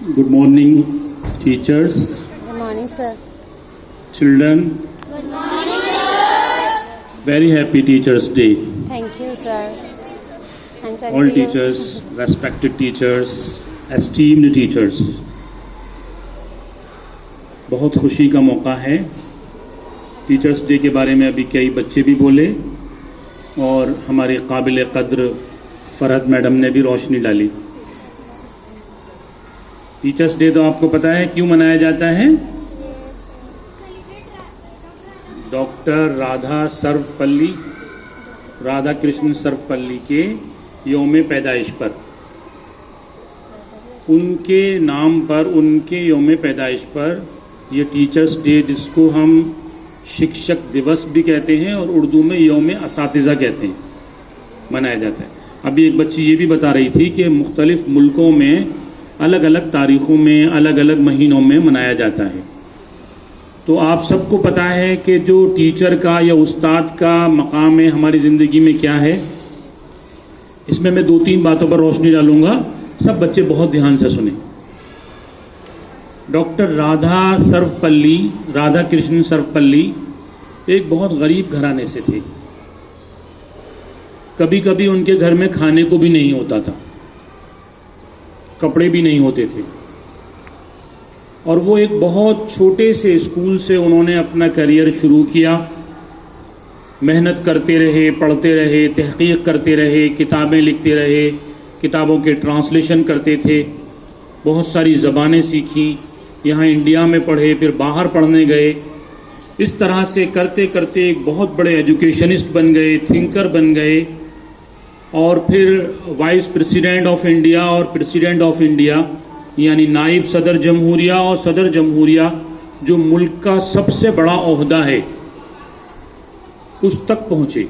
Good morning, teachers, Good morning, sir. children. Good morning, sir. Very happy Teachers' Day. Thank you, sir. And thank All you. teachers, respected teachers, esteemed teachers. बहुत खुशी का मौका है। Teachers day के बारे में अभी कई बच्चे भी बोले और हमारे काबिल कद्र फरहत मैडम ने भी रोशनी डाली। टीचर्स डे तो आपको पता है क्यों मनाया जाता है? डॉक्टर राधा कृष्ण सर्वपल्ली के योम पैदाइश पर, उनके नाम पर, उनके योम पैदाइश पर ये टीचर्स डे, जिसको हम शिक्षक दिवस भी कहते हैं और उर्दू में योम असातिज़ा कहते हैं, मनाया जाता है। अभी एक बच्ची ये भी बता रही थी कि मुख्तलिफ मुल्कों में अलग अलग तारीखों में, अलग अलग महीनों में मनाया जाता है। तो आप सबको पता है कि जो टीचर का या उस्ताद का मकाम है हमारी ज़िंदगी में क्या है। इसमें मैं 2-3 बातों पर रोशनी डालूंगा, सब बच्चे बहुत ध्यान से सुने। डॉक्टर राधा कृष्ण सर्वपल्ली एक बहुत गरीब घराने से थे। कभी कभी उनके घर में खाने को भी नहीं होता था, कपड़े भी नहीं होते थे, और वो एक बहुत छोटे से स्कूल से उन्होंने अपना करियर शुरू किया। मेहनत करते रहे, पढ़ते रहे, तहकीक करते रहे, किताबें लिखते रहे, किताबों के ट्रांसलेशन करते थे, बहुत सारी ज़बानें सीखी, यहाँ इंडिया में पढ़े, फिर बाहर पढ़ने गए। इस तरह से करते करते एक बहुत बड़े एजुकेशनिस्ट बन गए, थिंकर बन गए, और फिर वाइस प्रेसिडेंट ऑफ इंडिया और प्रेसिडेंट ऑफ इंडिया, यानी नायब सदर जमहूरिया और सदर जमहूरिया, जो मुल्क का सबसे बड़ा ओहदा है, उस तक पहुंचे।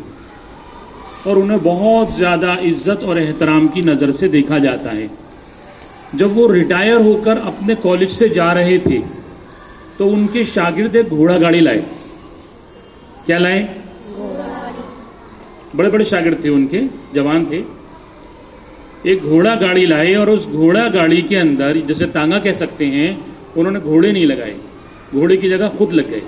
और उन्हें बहुत ज़्यादा इज्जत और एहतराम की नज़र से देखा जाता है। जब वो रिटायर होकर अपने कॉलेज से जा रहे थे तो उनके शागिर्द एक घोड़ा गाड़ी लाए। क्या लाए? बड़े बड़े शागिर्द थे उनके, जवान थे। एक घोड़ा गाड़ी लाए और उस घोड़ा गाड़ी के अंदर, जैसे तांगा कह सकते हैं, उन्होंने घोड़े नहीं लगाए, घोड़े की जगह खुद लग गए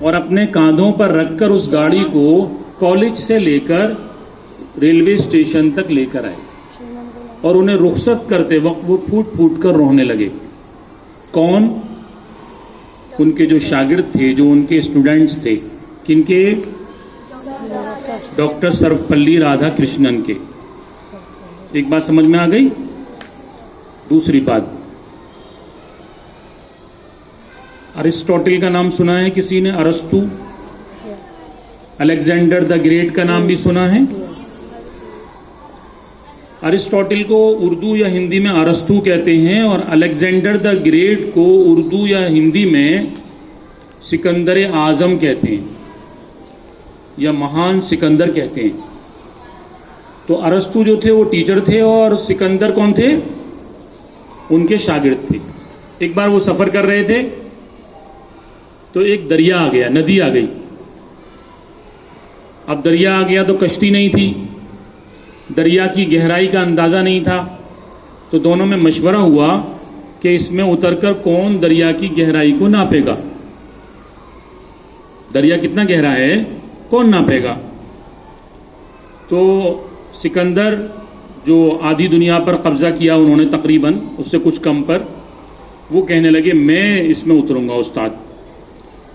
और अपने कांधों पर रखकर उस गाड़ी को कॉलेज से लेकर रेलवे स्टेशन तक लेकर आए। और उन्हें रुखसत करते वक्त वो फूट फूट कर रोने लगे। कौन? उनके जो शागिर्द थे, जो उनके स्टूडेंट्स थे। किनके? डॉक्टर सर्वपल्ली राधा कृष्णन के। एक बात समझ में आ गई? दूसरी बात, अरिस्टोटल का नाम सुना है किसी ने? अरस्तु। अलेक्जेंडर द ग्रेट का नाम भी सुना है? अरिस्टोटल को उर्दू या हिंदी में अरस्तु कहते हैं और अलेक्जेंडर द ग्रेट को उर्दू या हिंदी में सिकंदर आजम कहते हैं या महान सिकंदर कहते हैं। तो अरस्तु जो थे वो टीचर थे और सिकंदर कौन थे? उनके शागिर्द थे। एक बार वो सफर कर रहे थे तो एक दरिया आ गया, नदी आ गई। अब दरिया आ गया तो कश्ती नहीं थी, दरिया की गहराई का अंदाजा नहीं था, तो दोनों में मशवरा हुआ कि इसमें उतरकर कौन दरिया की गहराई को नापेगा। दरिया कितना गहरा है, कौन नापेगा? तो सिकंदर, जो आधी दुनिया पर कब्जा किया उन्होंने तकरीबन, उससे कुछ कम पर, वो कहने लगे मैं इसमें उतरूंगा उस्ताद,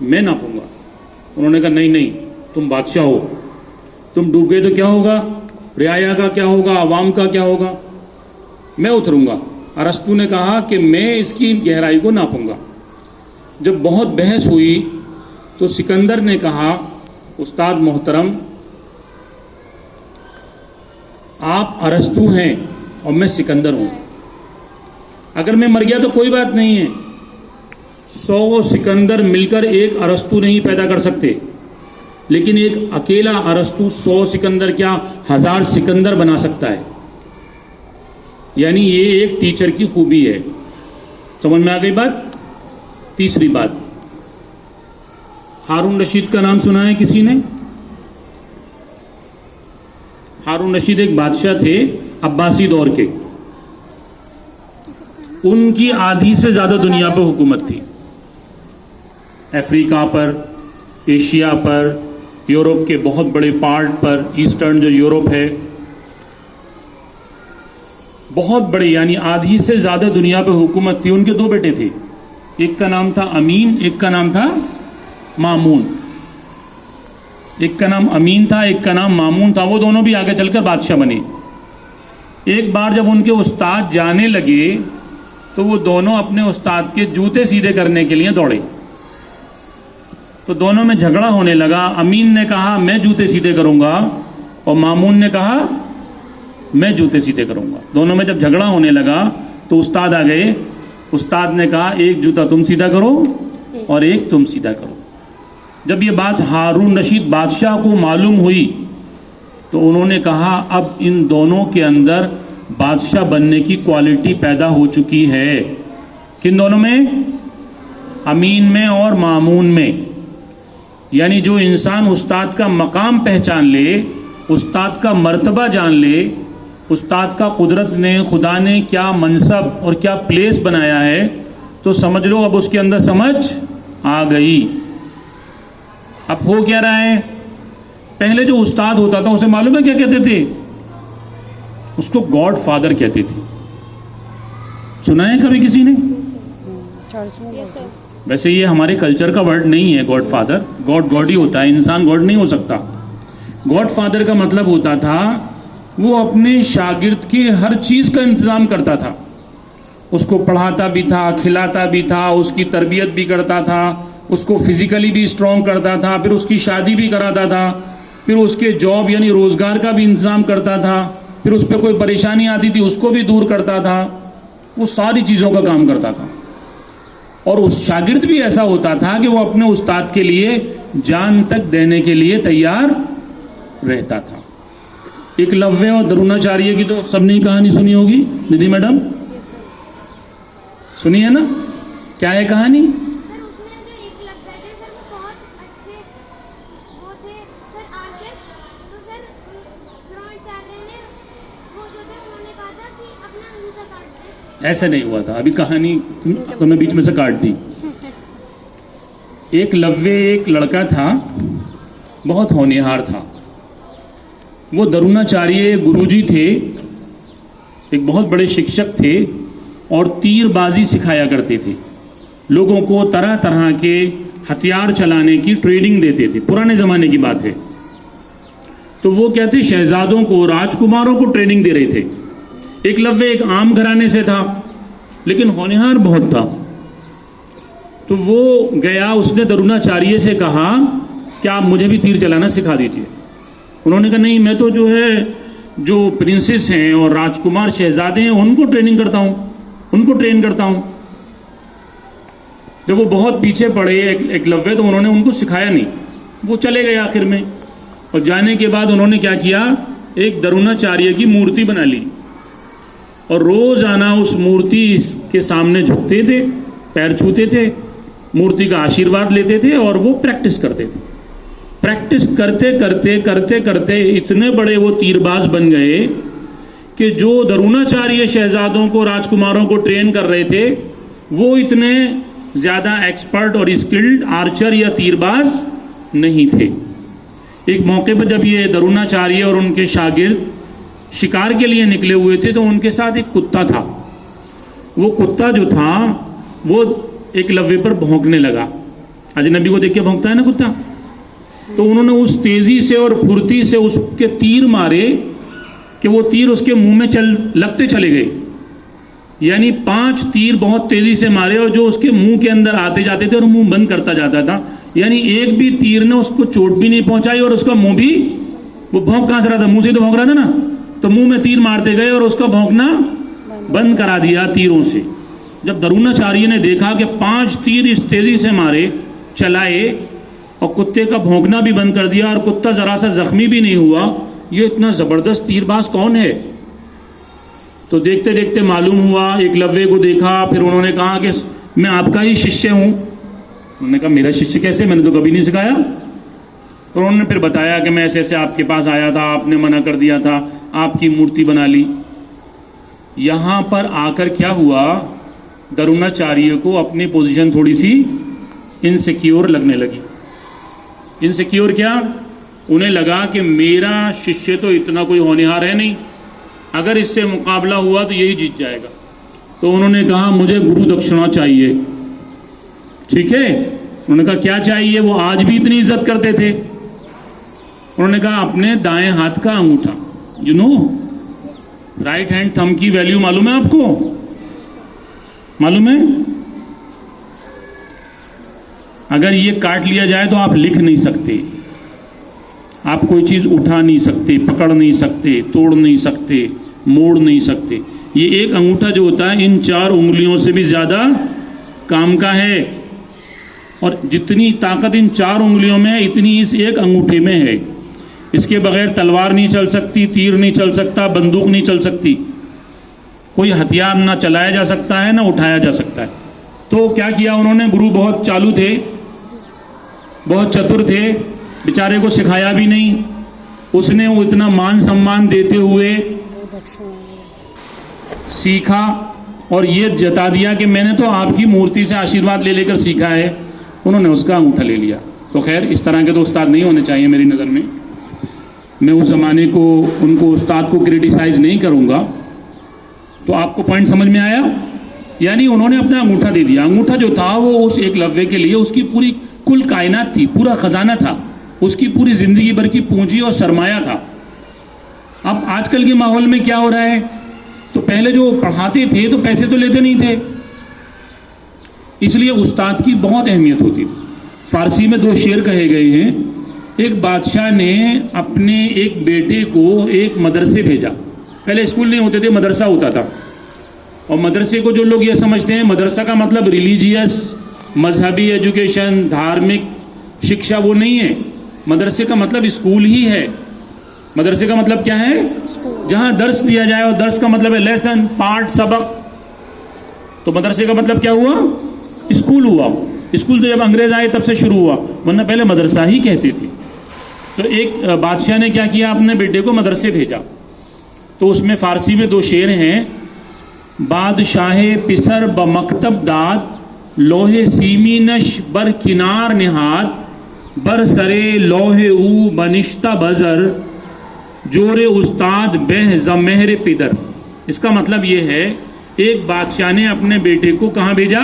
मैं नापूंगा। उन्होंने कहा नहीं नहीं, तुम बादशाह हो, तुम डूब गए तो क्या होगा, रियाया का क्या होगा, आवाम का क्या होगा, मैं उतरूंगा। अरस्तु ने कहा कि मैं इसकी गहराई को नापूंगा। जब बहुत बहस हुई तो सिकंदर ने कहा, उस्ताद मोहतरम, आप अरस्तु हैं और मैं सिकंदर हूं। अगर मैं मर गया तो कोई बात नहीं है, 100 सिकंदर मिलकर एक अरस्तु नहीं पैदा कर सकते, लेकिन एक अकेला अरस्तु 100 सिकंदर क्या 1000 सिकंदर बना सकता है। यानी ये एक टीचर की खूबी है। समझ में आ गई बात? तीसरी बात, हारून रशीद का नाम सुना है किसी ने? हारून रशीद एक बादशाह थे अब्बासी दौर के। उनकी आधी से ज्यादा दुनिया पर हुकूमत थी। अफ्रीका पर, एशिया पर, यूरोप के बहुत बड़े पार्ट पर, ईस्टर्न जो यूरोप है, बहुत बड़े यानी आधी से ज्यादा दुनिया पर हुकूमत थी। उनके 2 बेटे थे, एक का नाम था अमीन, एक का नाम था मामून। एक का नाम अमीन था, एक का नाम मामून था। वो दोनों भी आगे चलकर बादशाह बने। एक बार जब उनके उस्ताद जाने लगे तो वो दोनों अपने उस्ताद के जूते सीधे करने के लिए दौड़े। तो दोनों में झगड़ा होने लगा। अमीन ने कहा मैं जूते सीधे करूंगा और मामून ने कहा मैं जूते सीधे करूंगा। दोनों में जब झगड़ा होने लगा तो उस्ताद आ गए। उस्ताद ने कहा एक जूता तुम सीधा करो और एक तुम सीधा करो। जब ये बात हारून रशीद बादशाह को मालूम हुई तो उन्होंने कहा अब इन दोनों के अंदर बादशाह बनने की क्वालिटी पैदा हो चुकी है। किन दोनों में? अमीन में और मामून में। यानी जो इंसान उस्ताद का मकाम पहचान ले, उस्ताद का मर्तबा जान ले, उस्ताद का कुदरत ने, खुदा ने क्या मनसब और क्या प्लेस बनाया है, तो समझ लो अब उसके अंदर समझ आ गई। अब हो क्या रहा है? पहले जो उस्ताद होता था उसे मालूम है क्या कहते थे? उसको गॉड फादर कहते थे। सुना है कभी किसी ने? चर्च में बोलते हैं। वैसे ये हमारे कल्चर का वर्ड नहीं है गॉड फादर। गॉड गॉड ही होता है, इंसान गॉड नहीं हो सकता। गॉड फादर का मतलब होता था वो अपने शागिर्द की हर चीज का इंतजाम करता था। उसको पढ़ाता भी था, खिलाता भी था, उसकी तरबियत भी करता था, उसको फिजिकली भी स्ट्रांग करता था, फिर उसकी शादी भी कराता था, फिर उसके जॉब यानी रोजगार का भी इंतजाम करता था, फिर उस पर कोई परेशानी आती थी उसको भी दूर करता था। वो सारी चीजों का काम करता था। और उस शागिर्द भी ऐसा होता था कि वो अपने उस्ताद के लिए जान तक देने के लिए तैयार रहता था। एकलव्य और द्रोणाचार्य की तो सबने ही कहानी सुनी होगी। दीदी मैडम सुनी है ना? क्या है कहानी? सर उसमें जो एकलव्य थे सर वो बहुत अच्छे वो थे सर आखिर तो सर द्रोणाचार्य ने वो जो थे उन्होंने कहा था कि अपना अंगूठा काट दे। ऐसा नहीं हुआ था। अभी कहानी तुमने बीच में से काट दी। एकलव्य एक लड़का था, बहुत होनहार था। वो द्रोणाचार्य गुरुजी थे, एक बहुत बड़े शिक्षक थे और तीरबाजी सिखाया करते थे। लोगों को तरह तरह के हथियार चलाने की ट्रेनिंग देते थे। पुराने जमाने की बात है। तो वो क्या थे? शहजादों को, राजकुमारों को ट्रेनिंग दे रहे थे। एकलव्य एक आम घराने से था लेकिन होनहार बहुत था। तो वो गया, उसने द्रोणाचार्य से कहा कि आप मुझे भी तीर चलाना सिखा दीजिए। उन्होंने कहा नहीं, मैं तो जो है जो प्रिंसेस हैं और राजकुमार शहजादे हैं उनको ट्रेनिंग करता हूं, उनको ट्रेन करता हूं। जब वो बहुत पीछे पड़े एकलव्य तो उन्होंने उनको सिखाया नहीं। वो चले गए आखिर में। और जाने के बाद उन्होंने क्या किया? एक द्रोणाचार्य की मूर्ति बना ली और रोजाना उस मूर्ति के सामने झुकते थे, पैर छूते थे, मूर्ति का आशीर्वाद लेते थे और वो प्रैक्टिस करते थे। प्रैक्टिस करते करते करते करते इतने बड़े वो तीरबाज बन गए कि जो द्रोणाचार्य शहजादों को, राजकुमारों को ट्रेन कर रहे थे वो इतने ज्यादा एक्सपर्ट और स्किल्ड आर्चर या तीरबाज नहीं थे। एक मौके पर जब ये द्रोणाचार्य और उनके शागिर्द शिकार के लिए निकले हुए थे तो उनके साथ एक कुत्ता था। वो कुत्ता जो था वो एकलव्य पर भौंकने लगा। अजनबी को देख के भौंकता है ना कुत्ता। तो उन्होंने उस तेजी से और फुर्ती से उसके तीर मारे कि वो तीर उसके मुंह में लगते चले गए। यानी 5 तीर बहुत तेजी से मारे और जो उसके मुंह के अंदर आते जाते थे और मुंह बंद करता जाता था। यानी एक भी तीर ने उसको चोट भी नहीं पहुंचाई और उसका मुंह भी, वो भौंक कहां से रहा था? मुंह से तो भौंक रहा था ना। तो मुंह में तीर मारते गए और उसका भौंकना बंद करा दिया तीरों से। जब द्रोणाचार्य ने देखा कि 5 तीर इस तेजी से मारे, चलाए और कुत्ते का भौंकना भी बंद कर दिया और कुत्ता जरा सा जख्मी भी नहीं हुआ, ये इतना जबरदस्त तीरबाज कौन है? तो देखते देखते मालूम हुआ। एकलव्य को देखा, फिर उन्होंने कहा कि मैं आपका ही शिष्य हूं। उन्होंने कहा मेरा शिष्य कैसे? मैंने तो कभी नहीं सिखाया। तो उन्होंने फिर बताया कि मैं ऐसे ऐसे आपके पास आया था, आपने मना कर दिया था, आपकी मूर्ति बना ली। यहां पर आकर क्या हुआ द्रोणाचार्य को अपनी पोजीशन थोड़ी सी इनसिक्योर लगने लगी। इनसिक्योर क्या? उन्हें लगा कि मेरा शिष्य तो इतना कोई होनहार है नहीं, अगर इससे मुकाबला हुआ तो यही जीत जाएगा। तो उन्होंने कहा मुझे गुरु दक्षिणा चाहिए। ठीक है, उन्होंने कहा क्या चाहिए? वो आज भी इतनी इज्जत करते थे। उन्होंने कहा अपने दाएं हाथ का अंगूठा। You know right hand thumb की वैल्यू मालूम है आपको? मालूम है? अगर ये काट लिया जाए तो आप लिख नहीं सकते, आप कोई चीज उठा नहीं सकते, पकड़ नहीं सकते, तोड़ नहीं सकते, मोड़ नहीं सकते। ये एक अंगूठा जो होता है इन 4 उंगलियों से भी ज्यादा काम का है, और जितनी ताकत इन 4 उंगलियों में है इतनी इस एक अंगूठे में है। इसके बगैर तलवार नहीं चल सकती, तीर नहीं चल सकता, बंदूक नहीं चल सकती, कोई हथियार ना चलाया जा सकता है ना उठाया जा सकता है। तो क्या किया उन्होंने? गुरु बहुत चालू थे, बहुत चतुर थे, बेचारे को सिखाया भी नहीं, उसने वो इतना मान सम्मान देते हुए सीखा और ये जता दिया कि मैंने तो आपकी मूर्ति से आशीर्वाद ले लेकर सीखा है। उन्होंने उसका अंगूठा ले लिया। तो खैर इस तरह के तो उस्ताद नहीं होने चाहिए मेरी नज़र में। मैं उस जमाने को उनको उस्ताद को क्रिटिसाइज नहीं करूंगा। तो आपको पॉइंट समझ में आया? यानी उन्होंने अपना अंगूठा दे दिया। अंगूठा जो था वो उस एकलव्य के लिए उसकी पूरी कुल कायनात थी, पूरा खजाना था, उसकी पूरी जिंदगी भर की पूंजी और सरमाया था। अब आजकल के माहौल में क्या हो रहा है? तो पहले जो पढ़ाते थे तो पैसे तो लेते नहीं थे, इसलिए उस्ताद की बहुत अहमियत होती थी। फारसी में 2 शेर कहे गए हैं। एक बादशाह ने अपने एक बेटे को एक मदरसे भेजा। पहले स्कूल नहीं होते थे, मदरसा होता था। और मदरसे को जो लोग ये समझते हैं मदरसा का मतलब रिलीजियस मजहबी एजुकेशन, धार्मिक शिक्षा, वो नहीं है। मदरसे का मतलब स्कूल ही है। मदरसे का मतलब क्या है? जहां दर्स दिया जाए, और दर्स का मतलब है लेसन, पाठ, सबक। तो मदरसे का मतलब क्या हुआ? स्कूल हुआ। स्कूल तो जब अंग्रेज आए तब से शुरू हुआ, वरना पहले मदरसा ही कहते थे। तो एक बादशाह ने क्या किया, अपने बेटे को मदरसे भेजा। तो उसमें फारसी में 2 शेर हैं। बादशाहे पिसर ब मकतब दाद, लोहे सीमी नश बर किनार निहाद, बर सरे लोहे ऊ बनिश्ता बजर, जोरे उस्ताद बेह जमेहरे पिदर। इसका मतलब यह है, एक बादशाह ने अपने बेटे को कहां भेजा?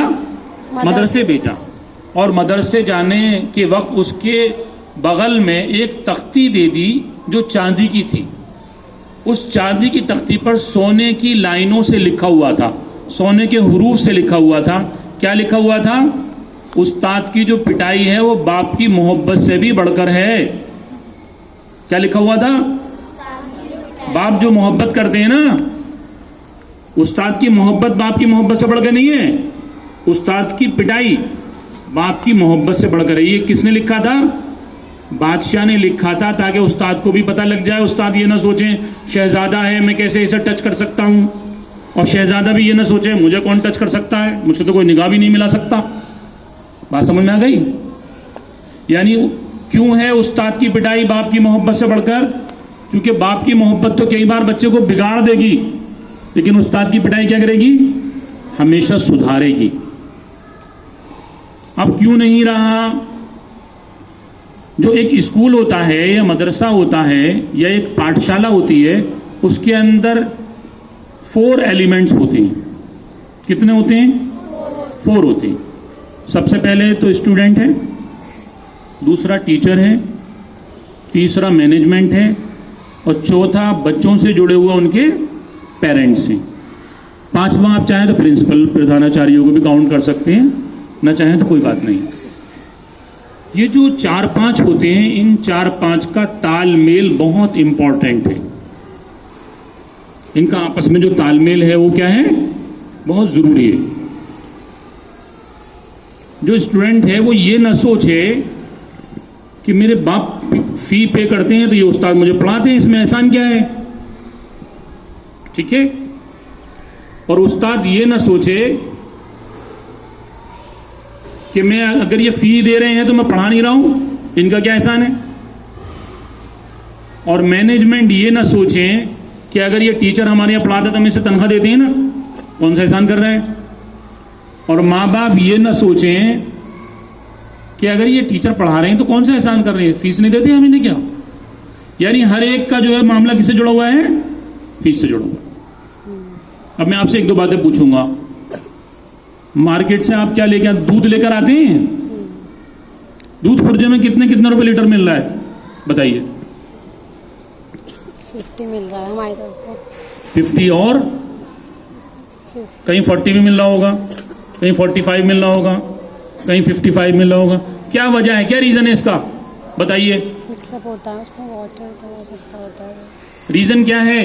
मदरसे भेजा। और मदरसे जाने के वक्त उसके बगल में एक तख्ती दे दी जो चांदी की थी। उस चांदी की तख्ती पर सोने की लाइनों से लिखा हुआ था, सोने के हुरूफ से लिखा हुआ था। क्या लिखा हुआ था? उस्ताद की जो पिटाई है वो बाप की मोहब्बत से भी बढ़कर है। क्या लिखा हुआ था? बाप जो मोहब्बत करते हैं ना, उस्ताद की मोहब्बत बाप की मोहब्बत से बढ़कर नहीं है। उस्ताद की पिटाई बाप की मोहब्बत से बढ़कर है। ये किसने लिखा था? बादशाह ने लिखा था, ताकि उस्ताद को भी पता लग जाए। उस्ताद ये ना सोचें शहजादा है, मैं कैसे इसे टच कर सकता हूं, और शहजादा भी ये ना सोचे मुझे कौन टच कर सकता है, मुझसे तो कोई निगाह भी नहीं मिला सकता। बात समझ में आ गई? यानी क्यों है उस्ताद की पिटाई बाप की मोहब्बत से बढ़कर? क्योंकि बाप की मोहब्बत तो कई बार बच्चे को बिगाड़ देगी, लेकिन उस्ताद की पिटाई क्या करेगी? हमेशा सुधारेगी। अब क्यों नहीं रहा? जो एक स्कूल होता है या मदरसा होता है या एक पाठशाला होती है, उसके अंदर 4 एलिमेंट्स होते हैं। कितने होते हैं? 4 होते हैं। सबसे पहले तो स्टूडेंट है, दूसरा टीचर है, तीसरा मैनेजमेंट है, और चौथा बच्चों से जुड़े हुए उनके पेरेंट्स हैं। 5वां आप चाहें तो प्रिंसिपल प्रधानाचार्यों को भी काउंट कर सकते हैं, ना चाहें तो कोई बात नहीं। ये जो 4-5 होते हैं, इन 4-5 का तालमेल बहुत इंपॉर्टेंट है। इनका आपस में जो तालमेल है वो क्या है? बहुत जरूरी है। जो स्टूडेंट है वो ये ना सोचे कि मेरे बाप फी पे करते हैं तो ये उस्ताद मुझे पढ़ाते हैं, इसमें एहसान क्या है? ठीक है? और उस्ताद ये ना सोचे कि मैं अगर ये फी दे रहे हैं तो मैं पढ़ा नहीं रहा हूं, इनका क्या एहसान है? और मैनेजमेंट ये ना सोचें कि अगर ये टीचर हमारे यहां पढ़ाता तो हम इसे तनख्वाह देते हैं ना, कौन सा एहसान कर रहे हैं? और माँ बाप ये ना सोचें कि अगर ये टीचर पढ़ा रहे हैं तो कौन सा एहसान कर रहे हैं, फीस नहीं देते हम इन्हें क्या। यानी हर एक का जो है मामला किससे जुड़ा हुआ है, फीस से जुड़ा हुआ है। अब मैं आपसे एक दो बातें पूछूंगा। मार्केट से आप क्या लेकर, दूध लेकर आते हैं, दूध खुर्जे में कितने रुपए लीटर मिल रहा है बताइए। 50 मिल रहा है हमारी तरफ से। 50 और कहीं 40 भी मिल रहा होगा, कहीं 45 मिल रहा होगा, कहीं 55 मिल रहा होगा। क्या वजह है, क्या रीजन है इसका बताइए। मिक्सअप होता है उसमें वाटर, तो वो सस्ता होता है। रीजन क्या है?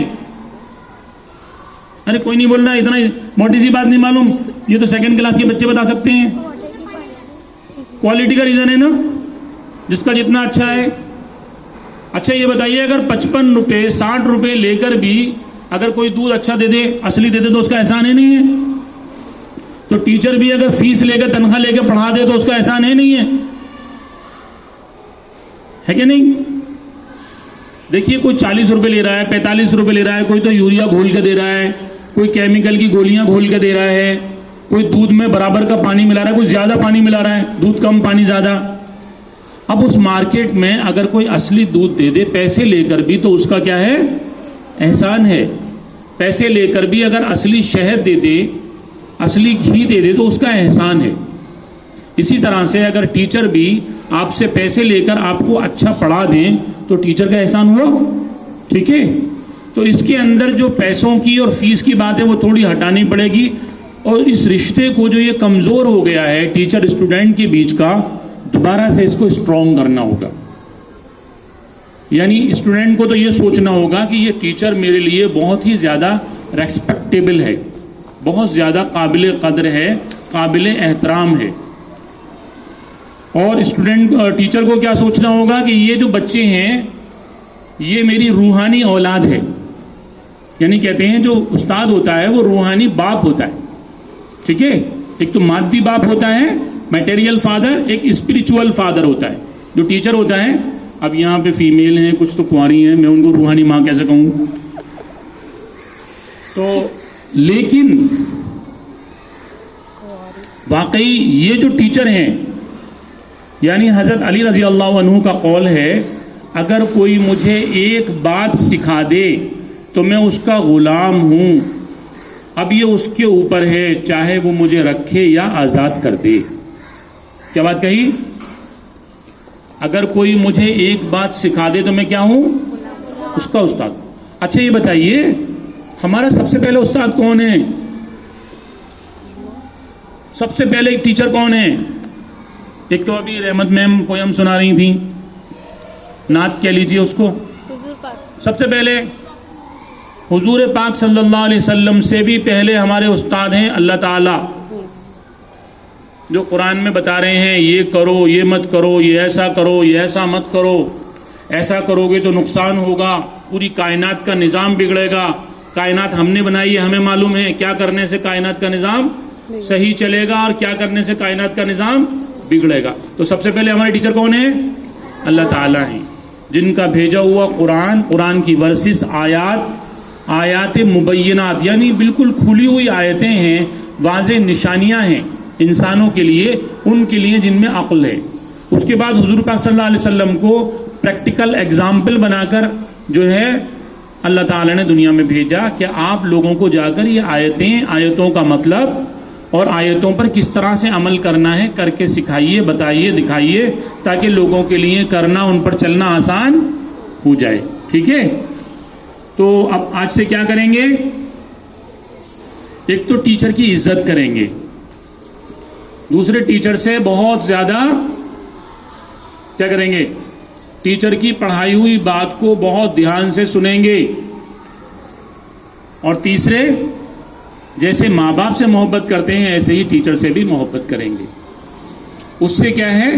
अरे कोई नहीं बोल रहा, इतना मोटी सी बात नहीं मालूम, ये तो सेकंड क्लास के बच्चे बता सकते हैं। क्वालिटी का रीजन है ना, जिसका जितना अच्छा है। अच्छा ये बताइए, अगर 55 रुपए 60 रुपए लेकर भी अगर कोई दूध अच्छा दे दे, असली दे दे, तो उसका एहसान है नहीं है? तो टीचर भी अगर फीस लेकर तनख्वाह लेकर पढ़ा दे तो उसका एहसान है नहीं है कि नहीं? देखिए कोई 40 रुपए ले रहा है, 45 रुपए ले रहा है, कोई तो यूरिया घोल के दे रहा है, कोई केमिकल की गोलियां घोल के दे रहा है, कोई दूध में बराबर का पानी मिला रहा है, कोई ज्यादा पानी मिला रहा है, दूध कम पानी ज्यादा। अब उस मार्केट में अगर कोई असली दूध दे दे पैसे लेकर भी, तो उसका क्या है, एहसान है। पैसे लेकर भी अगर असली शहद दे दे, असली घी दे दे, तो उसका एहसान है। इसी तरह से अगर टीचर भी आपसे पैसे लेकर आपको अच्छा पढ़ा दें तो टीचर का एहसान हुआ, ठीक है। तो इसके अंदर जो पैसों की और फीस की बात है वो थोड़ी हटानी पड़ेगी, और इस रिश्ते को जो ये कमजोर हो गया है टीचर स्टूडेंट के बीच का, दोबारा से इसको स्ट्रांग करना होगा। यानी स्टूडेंट को तो ये सोचना होगा कि ये टीचर मेरे लिए बहुत ही ज्यादा रेस्पेक्टेबल है, बहुत ज्यादा काबिल कदर है, काबिल एहतराम है। और स्टूडेंट टीचर को क्या सोचना होगा कि ये जो बच्चे हैं ये मेरी रूहानी औलाद है। यानी कहते हैं जो उस्ताद होता है वो रूहानी बाप होता है, ठीक है। एक तो मादी बाप होता है, मैटेरियल फादर, एक स्पिरिचुअल फादर होता है जो टीचर होता है। अब यहां पे फीमेल हैं, कुछ तो कुंवारी हैं, मैं उनको रूहानी मां कैसे कहूं। तो लेकिन वाकई ये जो टीचर हैं, यानी हजरत अली रजी अल्लाह अन्हु का कौल है, अगर कोई मुझे एक बात सिखा दे तो मैं उसका गुलाम हूं। अब ये उसके ऊपर है, चाहे वो मुझे रखे या आजाद कर दे। क्या बात कही? अगर कोई मुझे एक बात सिखा दे तो मैं क्या हूं, उसका उस्ताद। अच्छा ये बताइए, हमारा सबसे पहले उस्ताद कौन है? सबसे पहले एक टीचर कौन है? एक तो अभी रहमत मैम पोयम सुना रही थी, नात कह लीजिए उसको। सबसे पहले हुजूर पाक सल्लल्लाहु अलैहि वसल्लम से भी पहले हमारे उस्ताद हैं अल्लाह ताला, जो कुरान में बता रहे हैं ये करो, ये मत करो, ये ऐसा करो, ये ऐसा मत करो, ऐसा करोगे तो नुकसान होगा, पूरी कायनात का निजाम बिगड़ेगा। कायनात हमने बनाई है, हमें मालूम है क्या करने से कायनात का निजाम सही चलेगा और क्या करने से कायनात का निजाम बिगड़ेगा। तो सबसे पहले हमारे टीचर कौन है? अल्लाह ताला हैं, जिनका भेजा हुआ कुरान, कुरान की वर्सिस आयात मुबय्यनात, यानी बिल्कुल खुली हुई आयतें हैं, वाज़ेह निशानियां हैं इंसानों के लिए, उनके लिए जिनमें अक्ल है। उसके बाद हुजूर पाक सल्लल्लाहु अलैहि वसल्लम को प्रैक्टिकल एग्जाम्पल बनाकर जो है अल्लाह ताला ने दुनिया में भेजा कि आप लोगों को जाकर ये आयतें, आयतों का मतलब और आयतों पर किस तरह से अमल करना है करके सिखाइए, बताइए, दिखाइए, ताकि लोगों के लिए करना, उन पर चलना आसान हो जाए, ठीक है। तो अब आज से क्या करेंगे? एक तो टीचर की इज्जत करेंगे, दूसरे टीचर से बहुत ज्यादा क्या करेंगे? टीचर की पढ़ाई हुई बात को बहुत ध्यान से सुनेंगे, और तीसरे जैसे माँ बाप से मोहब्बत करते हैं ऐसे ही टीचर से भी मोहब्बत करेंगे। उससे क्या है,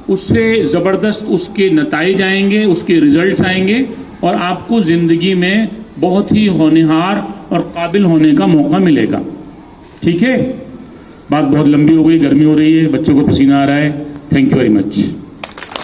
उससे जबरदस्त उसके नताइज आएंगे, उसके रिजल्ट्स आएंगे, और आपको जिंदगी में बहुत ही होनहार और काबिल होने का मौका मिलेगा, ठीक है। बात बहुत लंबी हो गई, गर्मी हो रही है, बच्चों को पसीना आ रहा है। Thank you very much.